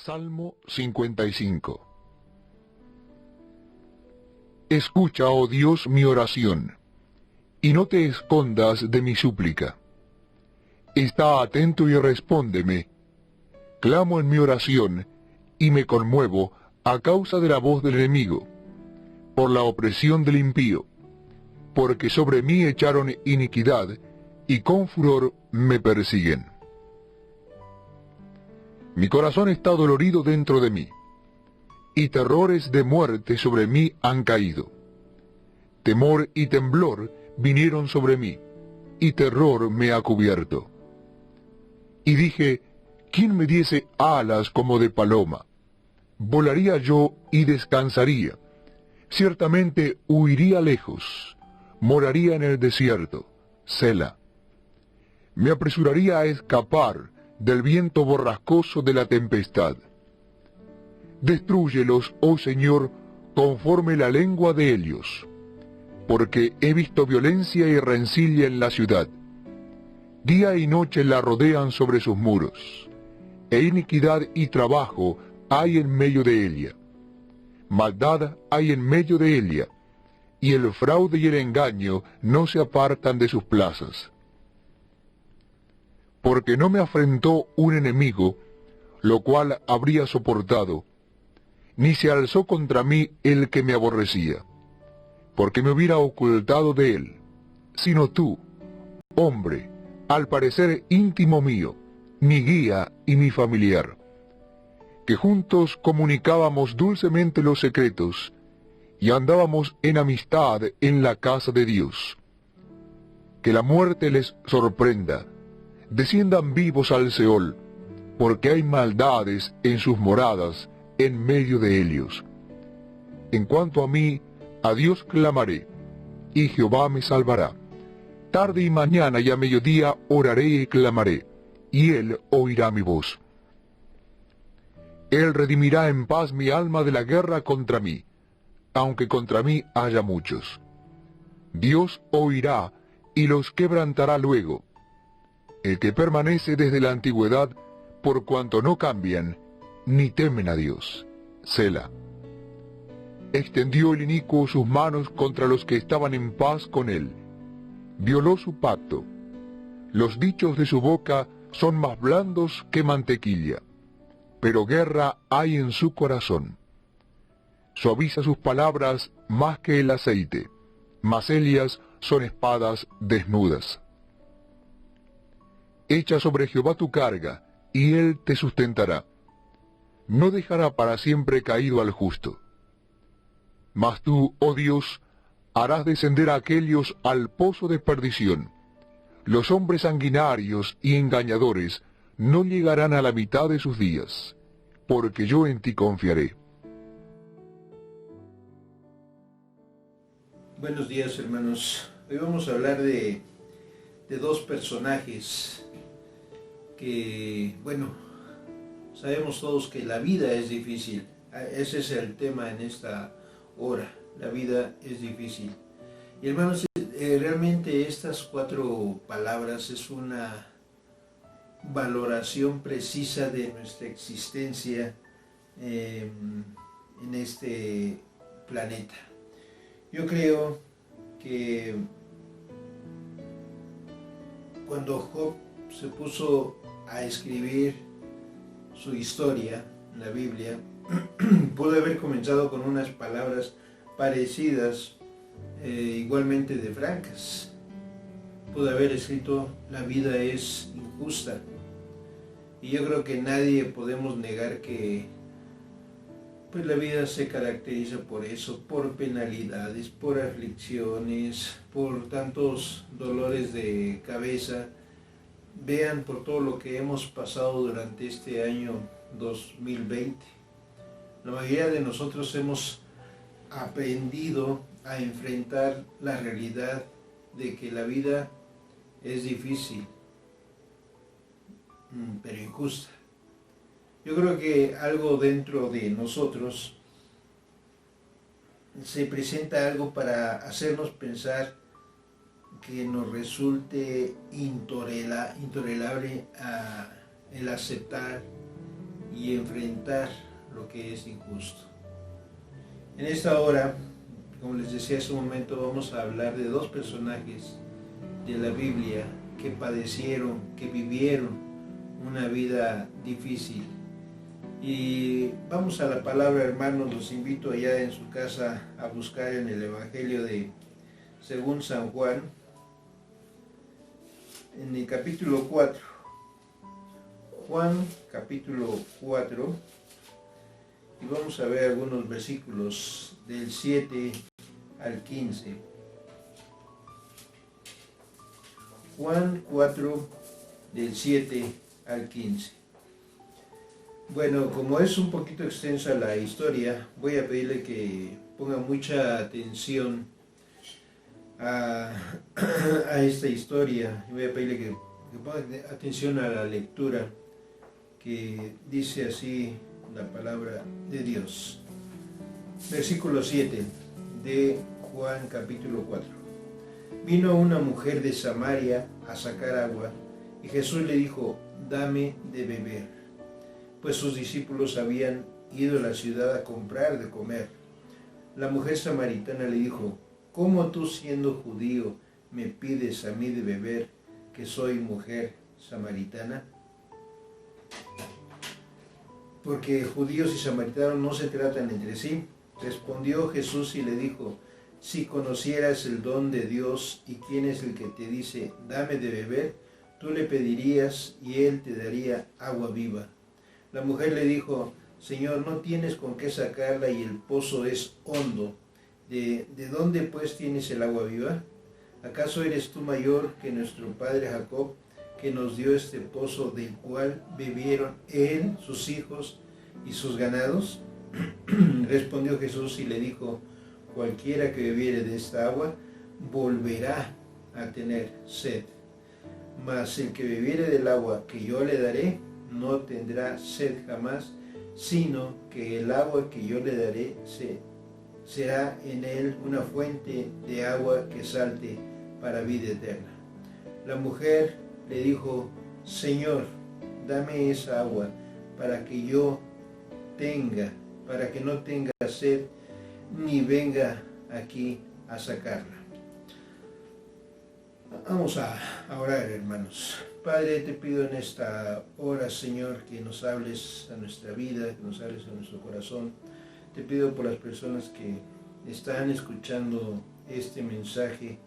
Salmo 55. Escucha, oh Dios, mi oración, y no te escondas de mi súplica. Está atento y respóndeme. Clamo en mi oración, y me conmuevo a causa de la voz del enemigo, por la opresión del impío, porque sobre mí echaron iniquidad, y con furor me persiguen. Mi corazón está dolorido dentro de mí, y terrores de muerte sobre mí han caído. Temor y temblor vinieron sobre mí, y terror me ha cubierto. Y dije, ¿quién me diese alas como de paloma? Volaría yo y descansaría. Ciertamente huiría lejos, moraría en el desierto, Sela. Me apresuraría a escapar del viento borrascoso de la tempestad. Destrúyelos, oh Señor, conforme la lengua de ellos, porque he visto violencia y rencilla en la ciudad. Día y noche la rodean sobre sus muros, e iniquidad y trabajo hay en medio de ella. Maldad hay en medio de ella, y el fraude y el engaño no se apartan de sus plazas. Porque no me afrentó un enemigo, lo cual habría soportado, ni se alzó contra mí el que me aborrecía, porque me hubiera ocultado de él, sino tú, hombre, al parecer íntimo mío, mi guía y mi familiar, que juntos comunicábamos dulcemente los secretos, y andábamos en amistad en la casa de Dios. Que la muerte les sorprenda, desciendan vivos al Seol, porque hay maldades en sus moradas, en medio de ellos. En cuanto a mí, a Dios clamaré, y Jehová me salvará. Tarde y mañana y a mediodía oraré y clamaré, y Él oirá mi voz. Él redimirá en paz mi alma de la guerra contra mí, aunque contra mí haya muchos. Dios oirá y los quebrantará luego. El que permanece desde la antigüedad, por cuanto no cambian, ni temen a Dios. Sela. Extendió el inicuo sus manos contra los que estaban en paz con él. Violó su pacto. Los dichos de su boca son más blandos que mantequilla, pero guerra hay en su corazón. Suaviza sus palabras más que el aceite, mas ellas son espadas desnudas. Echa sobre Jehová tu carga, y él te sustentará. No dejará para siempre caído al justo. Mas tú, oh Dios, harás descender a aquellos al pozo de perdición. Los hombres sanguinarios y engañadores no llegarán a la mitad de sus días, porque yo en ti confiaré. Buenos días, hermanos. Hoy vamos a hablar de dos personajes que, bueno, Sabemos todos que la vida es difícil. Ese es el tema en esta hora. La vida es difícil. Y hermanos, realmente estas 4 palabras es una valoración precisa de nuestra existencia en este planeta. Yo creo que cuando Job se puso a escribir su historia en la Biblia, pudo haber comenzado con unas palabras parecidas, igualmente de francas. Pudo haber escrito: la vida es injusta. Y yo creo que nadie podemos negar que pues la vida se caracteriza por eso, por penalidades, por aflicciones, por tantos dolores de cabeza. Vean por todo lo que hemos pasado durante este año 2020. La mayoría de nosotros hemos aprendido a enfrentar la realidad de que la vida es difícil, pero injusta. Yo creo que algo dentro de nosotros se presenta algo para hacernos pensar que nos resulte intolerable el aceptar y enfrentar lo que es injusto. En esta hora, como les decía hace un momento, vamos a hablar de 2 personajes de la Biblia que padecieron, que vivieron una vida difícil. Y vamos a la palabra, hermanos. Los invito allá en su casa a buscar en el Evangelio de según San Juan, en el capítulo 4. Juan capítulo 4, y vamos a ver algunos versículos del 7 al 15. Juan 4, del 7 al 15. Bueno, como es un poquito extensa la historia, voy a pedirle que ponga mucha atención a esta historia. Voy a pedirle que ponga atención a la lectura, que dice así la palabra de Dios. Versículo 7 de Juan capítulo 4. Vino una mujer de Samaria a sacar agua, y Jesús le dijo: dame de beber, pues sus discípulos habían ido a la ciudad a comprar de comer. La mujer samaritana le dijo: ¿cómo tú, siendo judío, me pides a mí de beber, que soy mujer samaritana? Porque judíos y samaritanos no se tratan entre sí. Respondió Jesús y le dijo: si conocieras el don de Dios y quién es el que te dice: dame de beber, tú le pedirías y él te daría agua viva. La mujer le dijo: Señor, no tienes con qué sacarla y el pozo es hondo. ¿De dónde pues tienes el agua viva? ¿Acaso eres tú mayor que nuestro padre Jacob, que nos dio este pozo del cual bebieron él, sus hijos y sus ganados? Respondió Jesús y le dijo: cualquiera que bebiere de esta agua volverá a tener sed, mas el que bebiere del agua que yo le daré no tendrá sed jamás, sino que el agua que yo le daré será en él una fuente de agua que salte para vida eterna. La mujer le dijo: Señor, dame esa agua para que no tenga sed ni venga aquí a sacarla. Vamos a orar, hermanos. Padre, te pido en esta hora, Señor, que nos hables a nuestra vida, que nos hables a nuestro corazón. Te pido por las personas que están escuchando este mensaje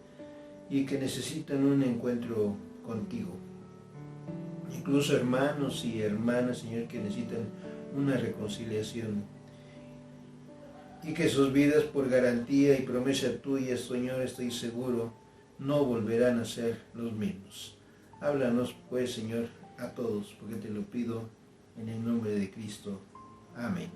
y que necesitan un encuentro contigo. Incluso hermanos y hermanas, Señor, que necesitan una reconciliación. Y que sus vidas, por garantía y promesa tuya, Señor, estoy seguro, no volverán a ser los mismos. Háblanos, pues, Señor, a todos, porque te lo pido en el nombre de Cristo. Amén.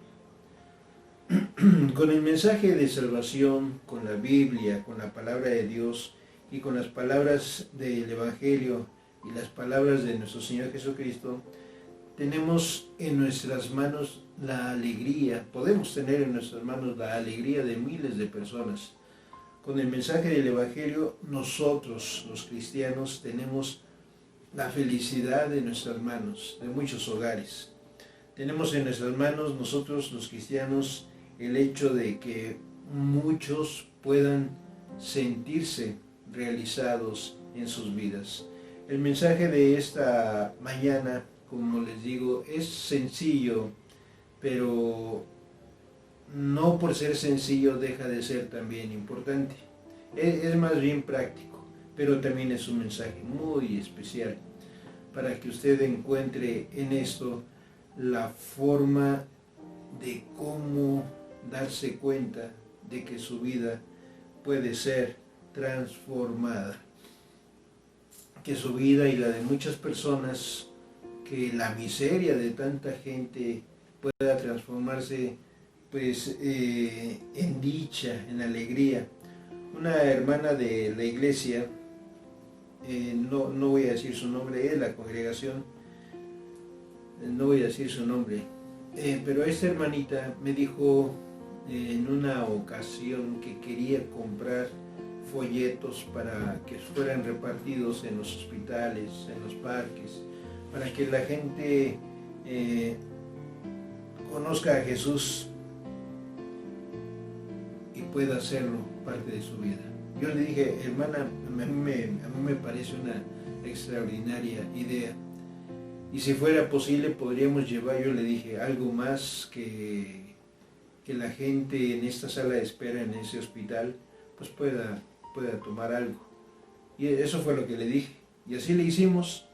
Con el mensaje de salvación, con la Biblia, con la palabra de Dios y con las palabras del Evangelio y las palabras de nuestro Señor Jesucristo, tenemos en nuestras manos la alegría, podemos tener en nuestras manos la alegría de miles de personas. Con el mensaje del Evangelio, nosotros, los cristianos, tenemos la felicidad de nuestras manos, de muchos hogares. Tenemos en nuestras manos, nosotros los cristianos, el hecho de que muchos puedan sentirse realizados en sus vidas. El mensaje de esta mañana, como les digo, es sencillo, pero no por ser sencillo deja de ser también importante. Es más bien práctico, pero también es un mensaje muy especial para que usted encuentre en esto la forma de cómo darse cuenta de que su vida puede ser transformada, que su vida y la de muchas personas, que la miseria de tanta gente pueda transformarse pues en dicha, en alegría. Una hermana de la iglesia, no voy a decir su nombre, es la congregación, no voy a decir su nombre, pero esta hermanita me dijo en una ocasión que quería comprar folletos para que fueran repartidos en los hospitales, en los parques, para que la gente conozca a Jesús y pueda hacerlo parte de su vida. Yo le dije, hermana, a mí me parece una extraordinaria idea. Y si fuera posible, podríamos llevar, yo le dije, algo más que la gente en esta sala de espera, en ese hospital, pues pueda tomar algo. Y eso fue lo que le dije. Y así le hicimos.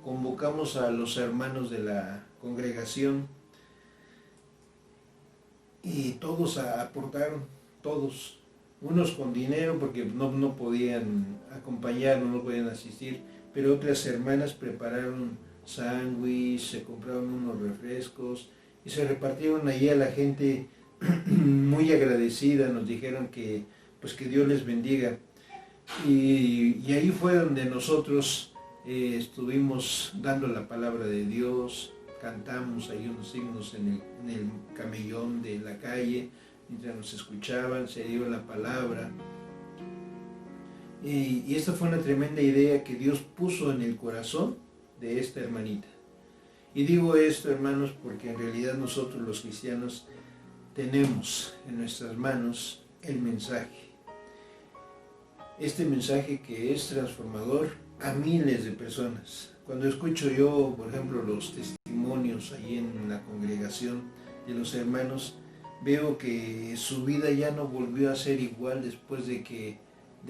Convocamos a los hermanos de la congregación y todos aportaron, todos. Unos con dinero porque no podían acompañarnos, no podían asistir, pero otras hermanas prepararon sándwich, se compraron unos refrescos y se repartieron allí a la gente muy agradecida. Nos dijeron que Dios les bendiga. Y ahí fue donde nosotros estuvimos dando la palabra de Dios, cantamos ahí unos himnos en el camellón de la calle, mientras nos escuchaban, se dio la palabra. Y esta fue una tremenda idea que Dios puso en el corazón de esta hermanita. Y digo esto, hermanos, porque en realidad nosotros los cristianos tenemos en nuestras manos el mensaje. Este mensaje que es transformador a miles de personas. Cuando escucho yo, por ejemplo, los testimonios ahí en la congregación de los hermanos, veo que su vida ya no volvió a ser igual después de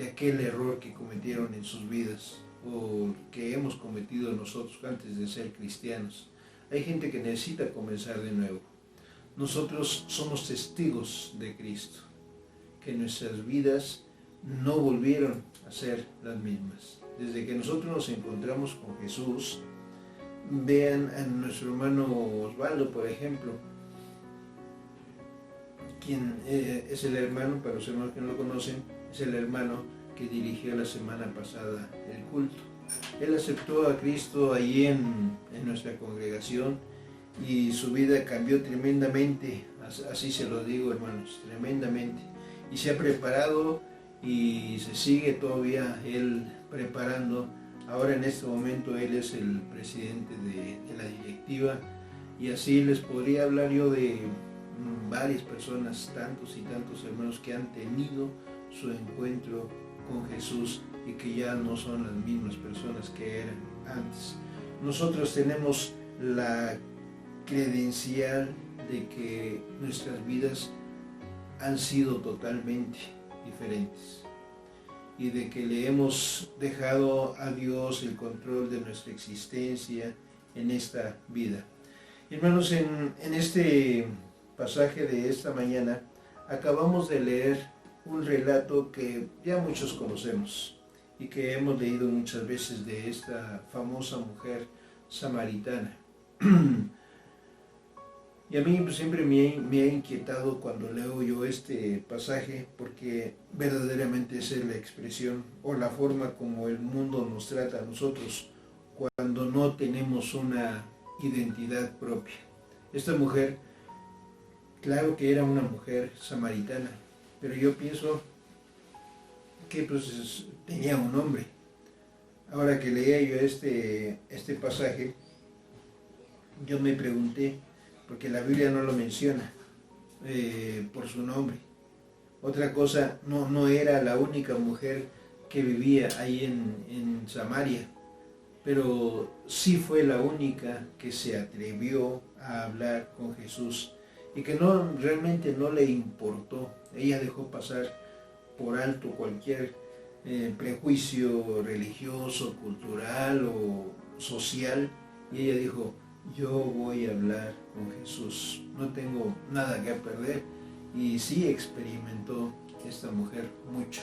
aquel error que cometieron en sus vidas o que hemos cometido nosotros antes de ser cristianos. Hay gente que necesita comenzar de nuevo. Nosotros somos testigos de Cristo, que nuestras vidas no volvieron a ser las mismas. Desde que nosotros nos encontramos con Jesús, vean a nuestro hermano Osvaldo, por ejemplo, quien es el hermano, para los hermanos que no lo conocen, es el hermano que dirigió la semana pasada el culto. Él aceptó a Cristo ahí en nuestra congregación y su vida cambió tremendamente, así se lo digo, hermanos, tremendamente. Y se ha preparado y se sigue todavía él preparando. Ahora en este momento él es el presidente de la directiva y así les podría hablar yo de varias personas, tantos y tantos hermanos que han tenido su encuentro con Jesús y que ya no son las mismas personas que eran antes. Nosotros tenemos la credencial de que nuestras vidas han sido totalmente diferentes y de que le hemos dejado a Dios el control de nuestra existencia en esta vida. Hermanos, en este pasaje de esta mañana acabamos de leer un relato que ya muchos conocemos y que hemos leído muchas veces de esta famosa mujer samaritana. Y a mí siempre me ha inquietado cuando leo yo este pasaje, porque verdaderamente esa es la expresión o la forma como el mundo nos trata a nosotros cuando no tenemos una identidad propia. Esta mujer, claro que era una mujer samaritana, pero yo pienso que pues tenía un nombre. Ahora que leía yo este pasaje, yo me pregunté, porque la Biblia no lo menciona por su nombre. Otra cosa, no era la única mujer que vivía ahí en Samaria, pero sí fue la única que se atrevió a hablar con Jesús y que realmente no le importó. Ella dejó pasar por alto cualquier prejuicio religioso, cultural o social, y ella dijo: yo voy a hablar con Jesús, no tengo nada que perder. Y sí experimentó esta mujer mucho.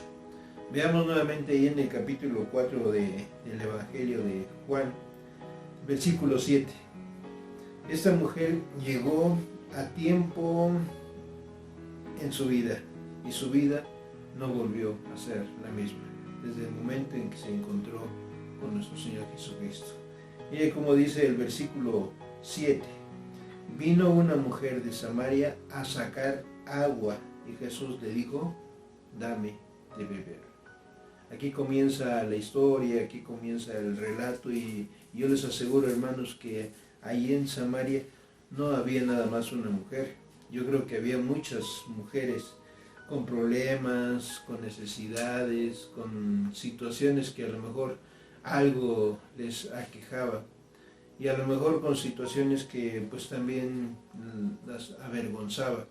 Veamos nuevamente ahí en el capítulo 4 del Evangelio de Juan, versículo 7. Esta mujer llegó a tiempo en su vida, y su vida no volvió a ser la misma desde el momento en que se encontró con nuestro Señor Jesucristo. Mire cómo dice el versículo 7. Vino una mujer de Samaria a sacar agua, y Jesús le dijo: dame de beber. Aquí comienza la historia, aquí comienza el relato, y yo les aseguro, hermanos, que ahí en Samaria no había nada más una mujer. Yo creo que había muchas mujeres con problemas, con necesidades, con situaciones que a lo mejor algo les aquejaba, y a lo mejor con situaciones que pues también las avergonzaba.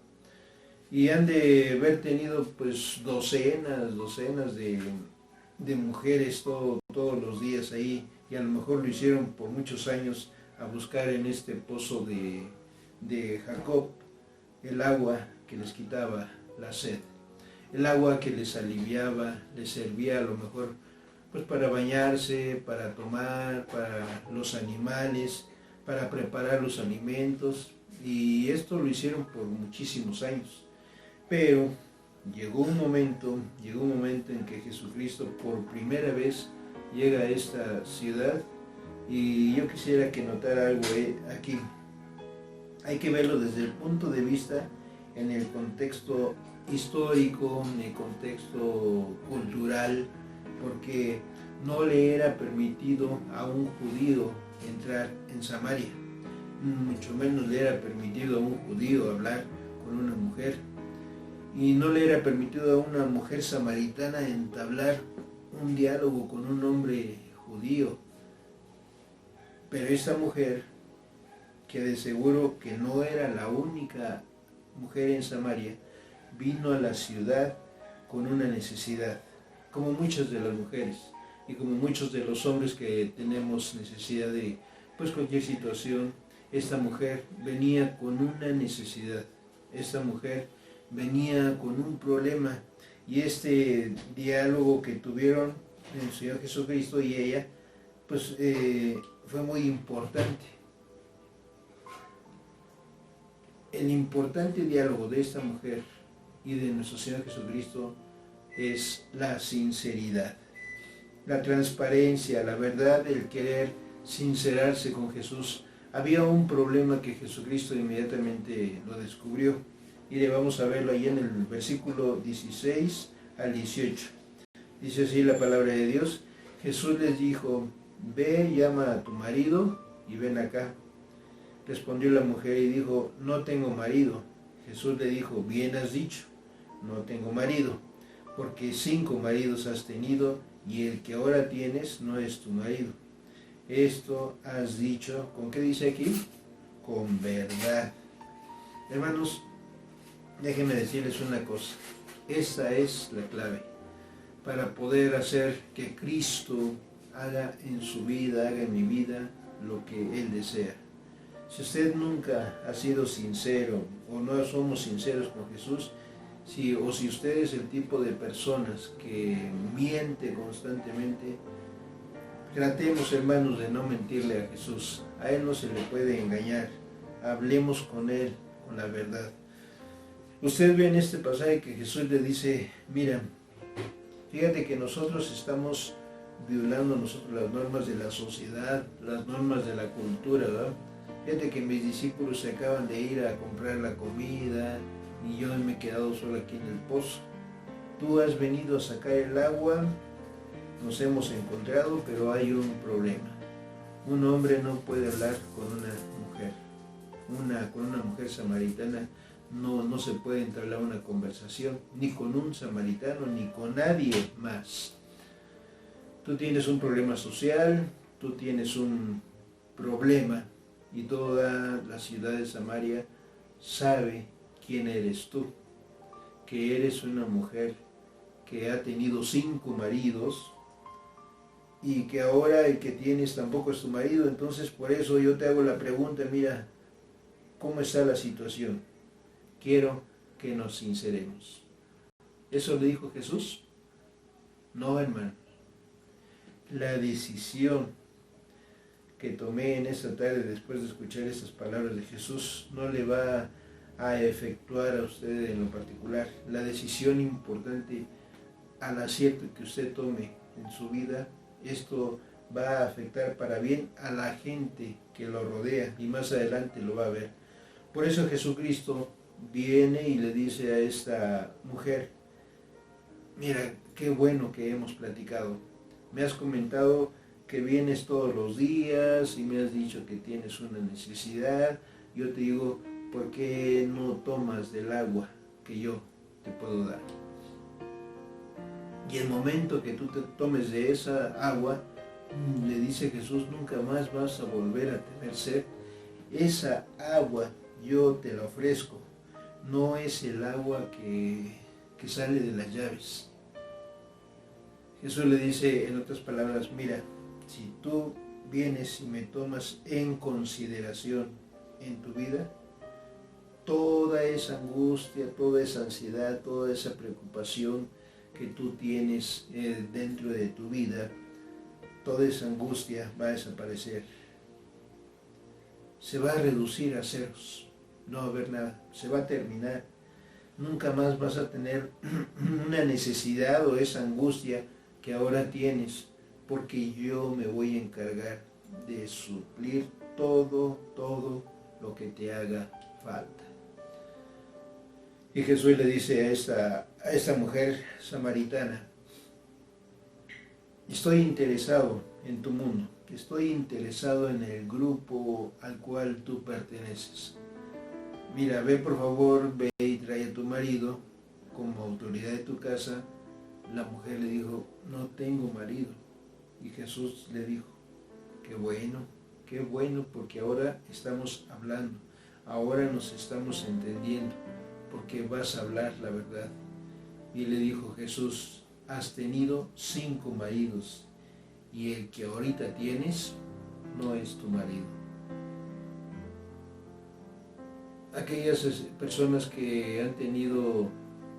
Y han de haber tenido pues docenas de mujeres todos los días ahí, y a lo mejor lo hicieron por muchos años a buscar en este pozo de Jacob el agua que les quitaba la sed, el agua que les aliviaba, les servía a lo mejor pues para bañarse, para tomar, para los animales, para preparar los alimentos, y esto lo hicieron por muchísimos años. Pero llegó un momento en que Jesucristo por primera vez llega a esta ciudad, y yo quisiera que notara algo aquí. Hay que verlo desde el punto de vista, en el contexto histórico, en el contexto cultural, porque no le era permitido a un judío entrar en Samaria, mucho menos le era permitido a un judío hablar con una mujer, y no le era permitido a una mujer samaritana entablar un diálogo con un hombre judío. Pero esta mujer, que de seguro que no era la única mujer en Samaria, vino a la ciudad con una necesidad, como muchas de las mujeres y como muchos de los hombres que tenemos necesidad de pues cualquier situación. Esta mujer venía con una necesidad, esta mujer venía con un problema, y este diálogo que tuvieron el Señor Jesucristo y ella pues fue muy importante. El importante diálogo de esta mujer y de nuestro Señor Jesucristo es la sinceridad, la transparencia, la verdad, el querer sincerarse con Jesús. Había un problema que Jesucristo inmediatamente lo descubrió, y le vamos a verlo ahí en el versículo 16 al 18. Dice así la palabra de Dios: Jesús les dijo: ve, llama a tu marido y ven acá. Respondió la mujer y dijo: no tengo marido. Jesús le dijo: bien has dicho, no tengo marido, porque 5 maridos has tenido, y el que ahora tienes no es tu marido. Esto has dicho, ¿con qué dice aquí? Con verdad. Hermanos, déjenme decirles una cosa. Esta es la clave para poder hacer que Cristo haga en su vida, haga en mi vida lo que Él desea. Si usted nunca ha sido sincero, o no somos sinceros con Jesús, o si usted es el tipo de personas que miente constantemente, tratemos, hermanos, de no mentirle a Jesús. A Él no se le puede engañar. Hablemos con Él con la verdad. Usted ve en este pasaje que Jesús le dice: mira, fíjate que nosotros estamos violando las normas de la sociedad, las normas de la cultura, ¿verdad? Fíjate que mis discípulos se acaban de ir a comprar la comida y yo me he quedado solo aquí en el pozo. Tú has venido a sacar el agua, nos hemos encontrado, pero hay un problema. Un hombre no puede hablar con una mujer. Con una mujer samaritana no se puede entablar una conversación, ni con un samaritano, ni con nadie más. Tú tienes un problema social, tú tienes un problema, y toda la ciudad de Samaria sabe quién eres tú, que eres una mujer que ha tenido 5 maridos y que ahora el que tienes tampoco es tu marido. Entonces por eso yo te hago la pregunta, mira, ¿cómo está la situación? Quiero que nos sinceremos. ¿Eso le dijo Jesús? No, hermano. La decisión que tomé en esta tarde después de escuchar estas palabras de Jesús no le va a efectuar a usted en lo particular. La decisión importante al acierto que usted tome en su vida, esto va a afectar para bien a la gente que lo rodea y más adelante lo va a ver. Por eso Jesucristo viene y le dice a esta mujer, mira, qué bueno que hemos platicado. Me has comentado que vienes todos los días y me has dicho que tienes una necesidad. Yo te digo, ¿por qué no tomas del agua que yo te puedo dar? Y el momento que tú te tomes de esa agua, le dice Jesús, nunca más vas a volver a tener sed. Esa agua yo te la ofrezco. No es el agua que sale de las llaves. Jesús le dice en otras palabras, mira, si tú vienes y me tomas en consideración en tu vida, toda esa angustia, toda esa ansiedad, toda esa preocupación que tú tienes dentro de tu vida, toda esa angustia va a desaparecer. Se va a reducir a ceros, no va a haber nada, se va a terminar. Nunca más vas a tener una necesidad o esa angustia que ahora tienes, porque yo me voy a encargar de suplir todo lo que te haga falta. Y Jesús le dice a esta mujer samaritana, estoy interesado en tu mundo, estoy interesado en el grupo al cual tú perteneces. Mira, ve por favor, ve y trae a tu marido como autoridad de tu casa. La mujer le dijo, no tengo marido. Y Jesús le dijo, qué bueno, porque ahora estamos hablando, ahora nos estamos entendiendo, porque vas a hablar la verdad. Y le dijo Jesús, has tenido 5 maridos, y el que ahorita tienes no es tu marido. Aquellas personas que han tenido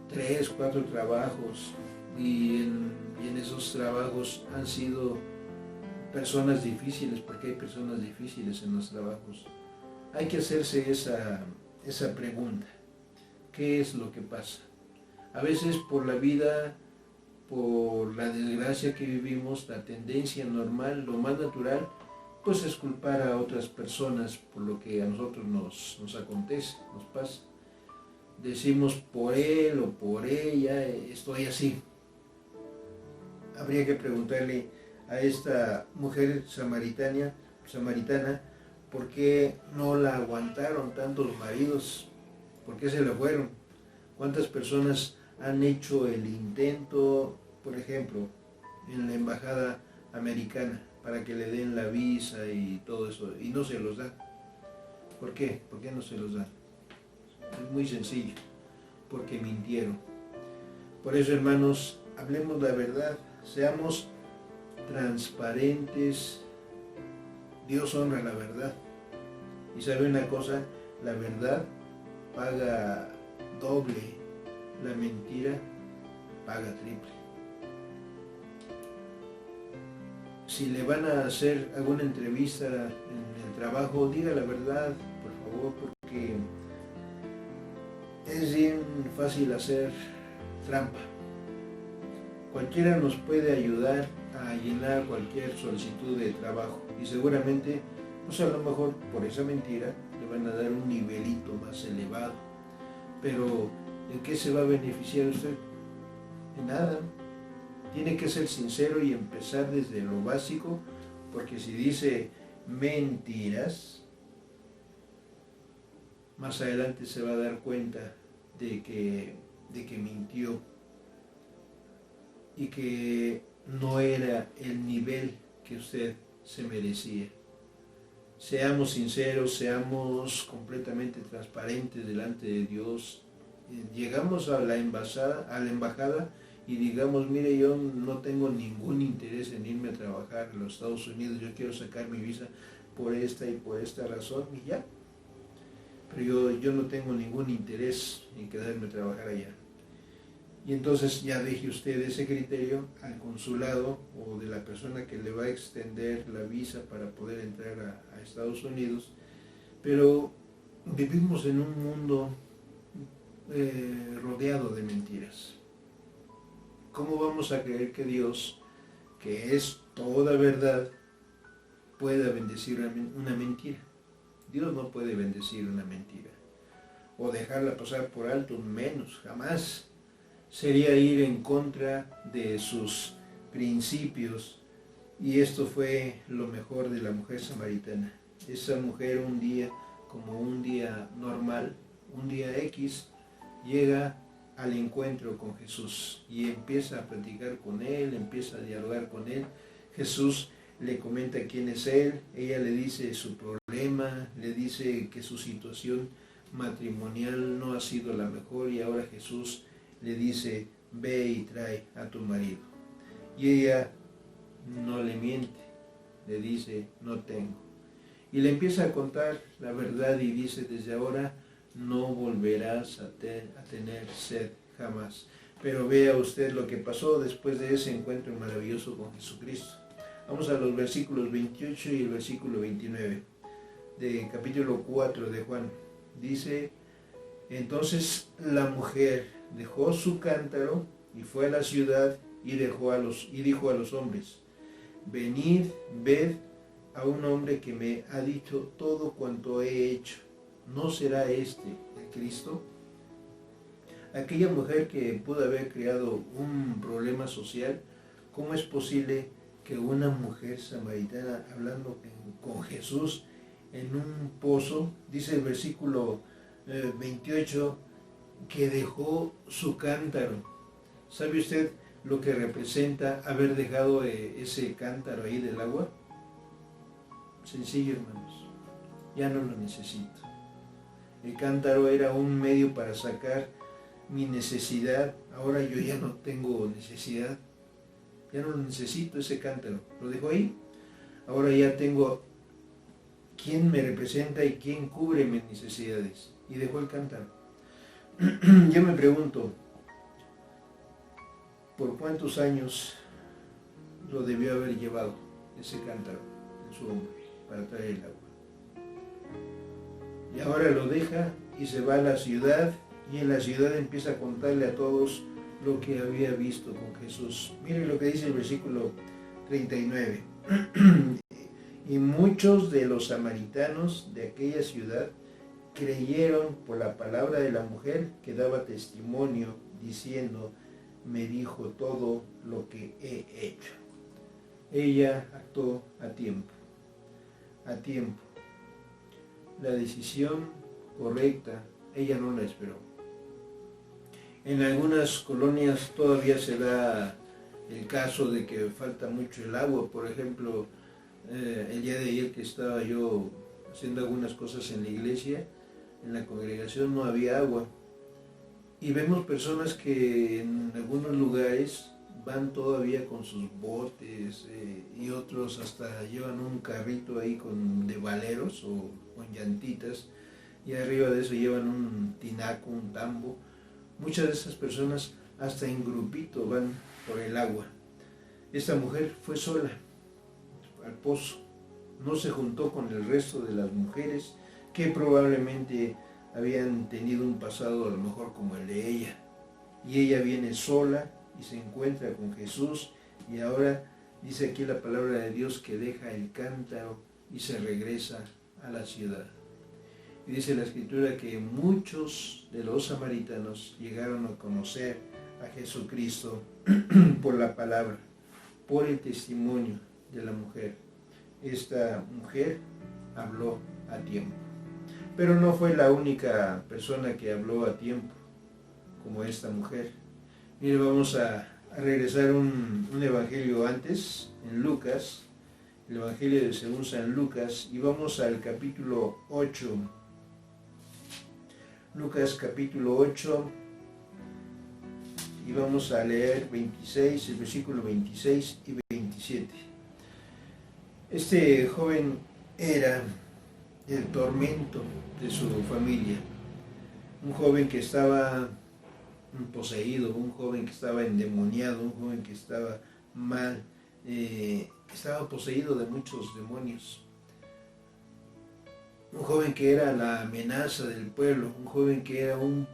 3, 4 trabajos, y en esos trabajos han sido personas difíciles, porque hay personas difíciles en los trabajos. Hay que hacerse esa pregunta. ¿Qué es lo que pasa? A veces por la vida, por la desgracia que vivimos, la tendencia normal, lo más natural, pues es culpar a otras personas por lo que a nosotros nos acontece, nos pasa. Decimos por él o por ella, estoy así. Habría que preguntarle a esta mujer samaritana, ¿por qué no la aguantaron tantos maridos? ¿Por qué se la fueron? ¿Cuántas personas han hecho el intento, por ejemplo, en la embajada americana, para que le den la visa y todo eso, y no se los da? ¿Por qué? ¿Por qué no se los dan? Es muy sencillo, porque mintieron. Por eso, hermanos, hablemos la verdad, seamos transparentes. Dios honra la verdad. Y sabe una cosa, la verdad paga doble, la mentira paga triple. Si le van a hacer alguna entrevista en el trabajo, diga la verdad, por favor, porque es bien fácil hacer trampa. Cualquiera nos puede ayudar a llenar cualquier solicitud de trabajo y seguramente pues a lo mejor por esa mentira le van a dar un nivelito más elevado. Pero ¿en qué se va a beneficiar usted? En nada. Tiene que ser sincero y empezar desde lo básico, porque si dice mentiras, más adelante se va a dar cuenta de que mintió y que no era el nivel que usted se merecía. Seamos sinceros, seamos completamente transparentes delante de Dios. Llegamos a la embajada y digamos, mire, yo no tengo ningún interés en irme a trabajar en los Estados Unidos, yo quiero sacar mi visa por esta y por esta razón, y ya. Pero yo no tengo ningún interés en quedarme a trabajar allá. Y entonces ya deje usted ese criterio al consulado o de la persona que le va a extender la visa para poder entrar a Estados Unidos. Pero vivimos en un mundo rodeado de mentiras. ¿Cómo vamos a creer que Dios, que es toda verdad, pueda bendecir una mentira? Dios no puede bendecir una mentira o dejarla pasar por alto, menos, jamás. Sería ir en contra de sus principios, y esto fue lo mejor de la mujer samaritana. Esa mujer un día, como un día normal, un día X, llega al encuentro con Jesús y empieza a platicar con él, empieza a dialogar con él. Jesús le comenta quién es él, ella le dice su problema, le dice que su situación matrimonial no ha sido la mejor, y ahora Jesús le dice, ve y trae a tu marido. Y ella no le miente, le dice, no tengo. Y le empieza a contar la verdad y dice, desde ahora no volverás a tener sed jamás. Pero vea usted lo que pasó después de ese encuentro maravilloso con Jesucristo. Vamos a los versículos 28 y el versículo 29 de capítulo 4 de Juan. Dice, entonces la mujer dejó su cántaro y fue a la ciudad y dijo a los hombres, venid, ved a un hombre que me ha dicho todo cuanto he hecho. ¿No será este el Cristo? Aquella mujer que pudo haber creado un problema social, ¿cómo es posible que una mujer samaritana hablando con Jesús en un pozo, dice el versículo 28, que dejó su cántaro? ¿Sabe usted lo que representa haber dejado ese cántaro ahí del agua? Sencillo, hermanos, ya no lo necesito. El cántaro era un medio para sacar mi necesidad. Ahora yo ya no tengo necesidad, ya no lo necesito ese cántaro, lo dejo ahí. Ahora ya tengo quien me representa y quien cubre mis necesidades, y dejó el cántaro. Yo me pregunto, ¿por cuántos años lo debió haber llevado ese cántaro en su hombro para traer el agua? Y ahora lo deja y se va a la ciudad, y en la ciudad empieza a contarle a todos lo que había visto con Jesús. Miren lo que dice el versículo 39. Y muchos de los samaritanos de aquella ciudad creyeron por la palabra de la mujer que daba testimonio, diciendo, me dijo todo lo que he hecho. Ella actuó a tiempo. A tiempo. La decisión correcta, ella no la esperó. En algunas colonias todavía se da el caso de que falta mucho el agua. Por ejemplo, el día de ayer que estaba yo haciendo algunas cosas en la iglesia, en la congregación no había agua. Y vemos personas que en algunos lugares van todavía con sus botes, y otros hasta llevan un carrito ahí de valeros o con llantitas, y arriba de eso llevan un tinaco, un tambo. Muchas de esas personas hasta en grupito van por el agua. Esta mujer fue sola al pozo, no se juntó con el resto de las mujeres que probablemente habían tenido un pasado a lo mejor como el de ella. Y ella viene sola y se encuentra con Jesús, y ahora dice aquí la palabra de Dios que deja el cántaro y se regresa a la ciudad. Y dice la Escritura que muchos de los samaritanos llegaron a conocer a Jesucristo por la palabra, por el testimonio de la mujer. Esta mujer habló a tiempo. Pero no fue la única persona que habló a tiempo, como esta mujer. Mire, vamos a regresar un evangelio antes, en Lucas, el evangelio de según San Lucas, y vamos al capítulo 8. Lucas capítulo 8, y vamos a leer 26, el versículo 26 y 27. Este joven era el tormento de su familia, un joven que estaba poseído, un joven que estaba endemoniado, un joven que estaba mal, estaba poseído de muchos demonios, un joven que era la amenaza del pueblo, un joven que era un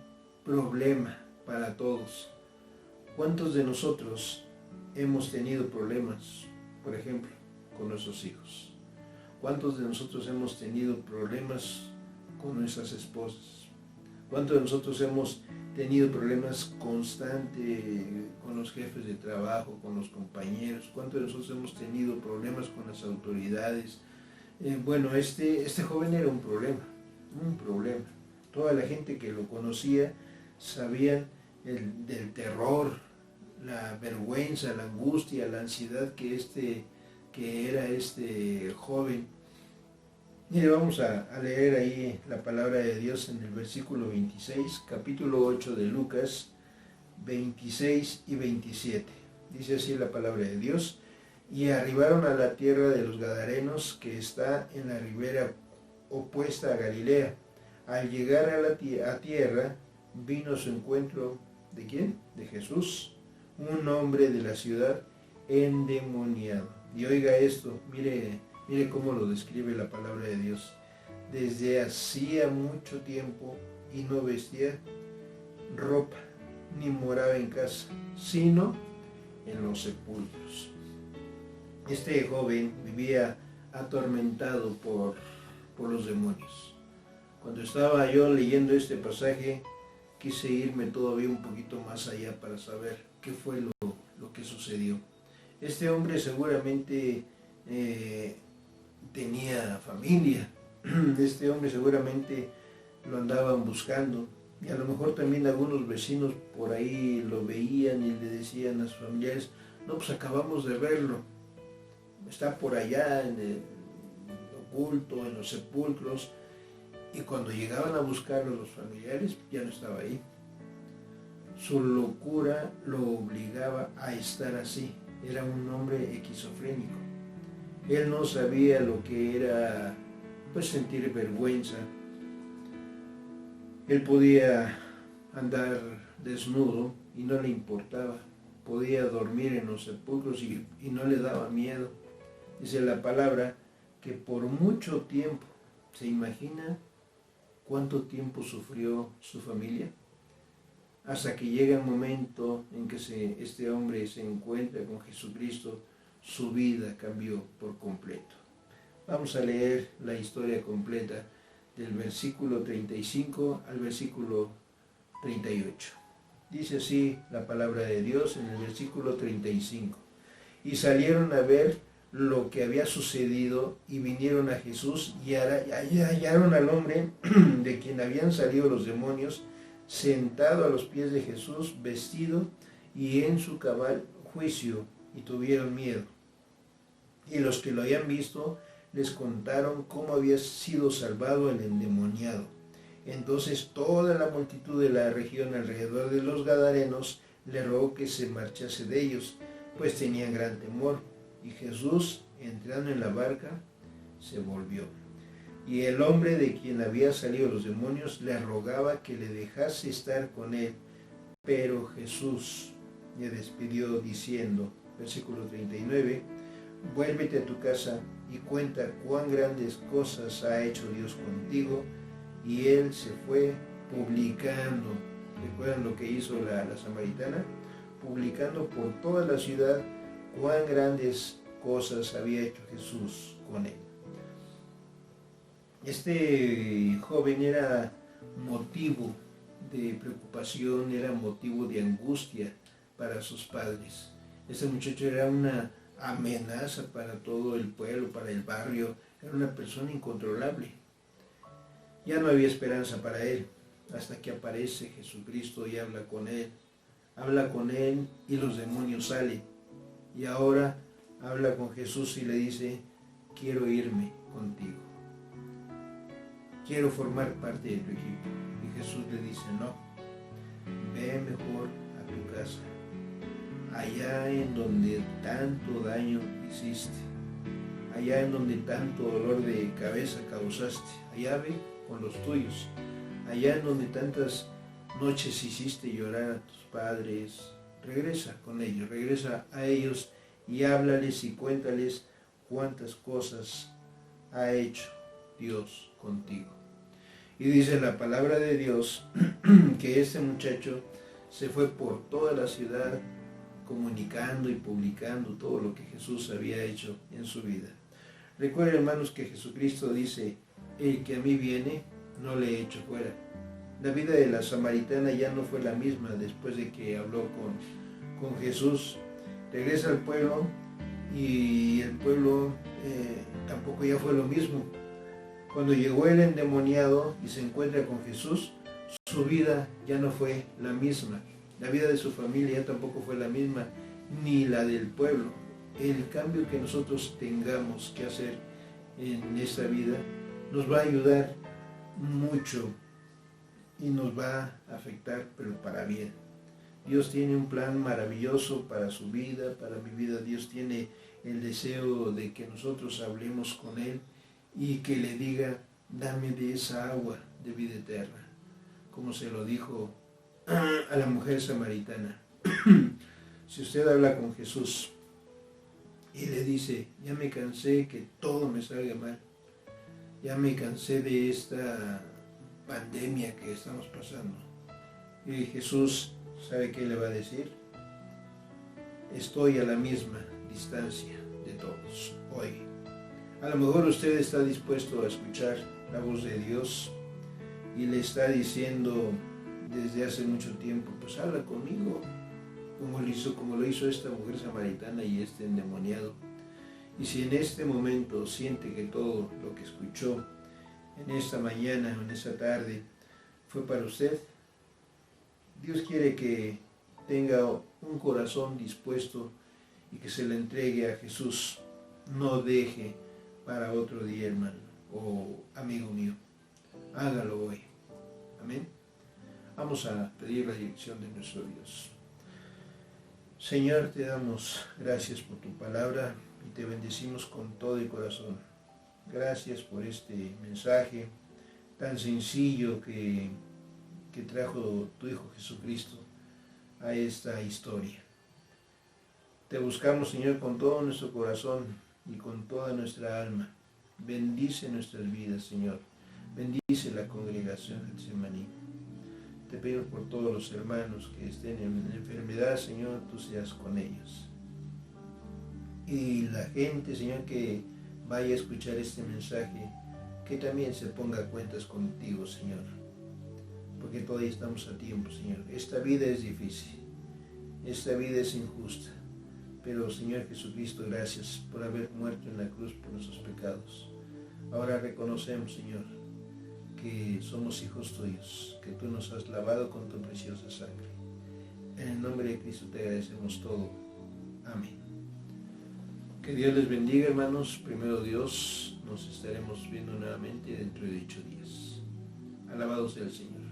problema para todos. ¿Cuántos de nosotros hemos tenido problemas, por ejemplo, con nuestros hijos? ¿Cuántos de nosotros hemos tenido problemas con nuestras esposas? ¿Cuántos de nosotros hemos tenido problemas constantes con los jefes de trabajo, con los compañeros? ¿Cuántos de nosotros hemos tenido problemas con las autoridades? Bueno, este joven era un problema. Toda la gente que lo conocía sabían del terror, la vergüenza, la angustia, la ansiedad que era este joven. Mire, vamos a leer ahí la palabra de Dios en el versículo 26, capítulo 8 de Lucas, 26 y 27. Dice así la palabra de Dios: y arribaron a la tierra de los Gadarenos, que está en la ribera opuesta a Galilea. Al llegar a tierra, vino a su encuentro, ¿de quién? De Jesús, un hombre de la ciudad endemoniado. Y oiga esto, mire cómo lo describe la palabra de Dios. Desde hacía mucho tiempo y no vestía ropa, ni moraba en casa, sino en los sepulcros. Este joven vivía atormentado por los demonios. Cuando estaba yo leyendo este pasaje, quise irme todavía un poquito más allá para saber qué fue lo que sucedió. Este hombre seguramente tenía familia, este hombre seguramente lo andaban buscando, y a lo mejor también algunos vecinos por ahí lo veían y le decían a sus familiares: no, pues acabamos de verlo, está por allá en el oculto, en los sepulcros. Y cuando llegaban a buscarlo los familiares, ya no estaba ahí. Su locura lo obligaba a estar así. Era un hombre esquizofrénico. Él no sabía lo que era, pues, sentir vergüenza. Él podía andar desnudo y no le importaba. Podía dormir en los sepulcros y no le daba miedo. Dice la palabra que por mucho tiempo, ¿se imagina cuánto tiempo sufrió su familia? Hasta que llega el momento en que este hombre se encuentra con Jesucristo, su vida cambió por completo. Vamos a leer la historia completa del versículo 35 al versículo 38. Dice así la palabra de Dios en el versículo 35. Y salieron a ver lo que había sucedido y vinieron a Jesús y hallaron al hombre de quien habían salido los demonios, sentado a los pies de Jesús, vestido y en su cabal juicio, y tuvieron miedo. Y los que lo habían visto les contaron cómo había sido salvado el endemoniado. Entonces toda la multitud de la región alrededor de los Gadarenos le rogó que se marchase de ellos, pues tenían gran temor. Y Jesús, entrando en la barca, se volvió. Y el hombre de quien había salido los demonios le rogaba que le dejase estar con él. Pero Jesús le despidió diciendo, versículo 39, vuélvete a tu casa y cuenta cuán grandes cosas ha hecho Dios contigo. Y él se fue publicando, ¿recuerdan lo que hizo la samaritana? Publicando por toda la ciudad cuán grandes cosas había hecho Jesús con él. Este joven era motivo de preocupación, era motivo de angustia para sus padres. Este muchacho era una amenaza para todo el pueblo, para el barrio, era una persona incontrolable. Ya no había esperanza para él, hasta que aparece Jesucristo y habla con él y los demonios salen. Y ahora habla con Jesús y le dice, quiero irme contigo, quiero formar parte de tu equipo. Y Jesús le dice, no, ve mejor a tu casa, allá en donde tanto daño hiciste, allá en donde tanto dolor de cabeza causaste, allá ve con los tuyos, allá en donde tantas noches hiciste llorar a tus padres, regresa con ellos, regresa a ellos y háblales y cuéntales cuántas cosas ha hecho Dios contigo. Y dice la palabra de Dios que este muchacho se fue por toda la ciudad comunicando y publicando todo lo que Jesús había hecho en su vida. Recuerden, hermanos, que Jesucristo dice, el que a mí viene, no le echo fuera. La vida de la samaritana ya no fue la misma después de que habló con Jesús. Regresa al pueblo y el pueblo tampoco ya fue lo mismo. Cuando llegó el endemoniado y se encuentra con Jesús, su vida ya no fue la misma. La vida de su familia ya tampoco fue la misma, ni la del pueblo. El cambio que nosotros tengamos que hacer en esta vida nos va a ayudar mucho y nos va a afectar, pero para bien. Dios tiene un plan maravilloso para su vida, para mi vida. Dios tiene el deseo de que nosotros hablemos con Él y que le diga, dame de esa agua de vida eterna, como se lo dijo a la mujer samaritana. Si usted habla con Jesús y le dice, ya me cansé que todo me salga mal, ya me cansé de esta pandemia que estamos pasando, y Jesús, ¿sabe qué le va a decir? Estoy a la misma distancia de todos hoy. A lo mejor usted está dispuesto a escuchar la voz de Dios y le está diciendo desde hace mucho tiempo, pues habla conmigo, como lo hizo esta mujer samaritana y este endemoniado. Y si en este momento siente que todo lo que escuchó en esta mañana o en esta tarde fue para usted, Dios quiere que tenga un corazón dispuesto y que se le entregue a Jesús. No deje para otro día, hermano o amigo mío. Hágalo hoy. Amén. Vamos a pedir la dirección de nuestro Dios. Señor, te damos gracias por tu palabra y te bendecimos con todo el corazón. Gracias por este mensaje tan sencillo que trajo tu Hijo Jesucristo a esta historia. Te buscamos, Señor, con todo nuestro corazón y con toda nuestra alma. Bendice nuestras vidas, Señor. Bendice la congregación del Getsemaní. Te pido por todos los hermanos que estén en enfermedad, Señor, tú seas con ellos. Y la gente, Señor, que vaya a escuchar este mensaje, que también se ponga a cuentas contigo, Señor. Porque todavía estamos a tiempo, Señor. Esta vida es difícil, esta vida es injusta. Pero, Señor Jesucristo, gracias por haber muerto en la cruz por nuestros pecados. Ahora reconocemos, Señor, que somos hijos tuyos, que tú nos has lavado con tu preciosa sangre. En el nombre de Cristo te agradecemos todo. Amén. Que Dios les bendiga, hermanos. Primero Dios, nos estaremos viendo nuevamente dentro de 8 días. Alabado sea el Señor.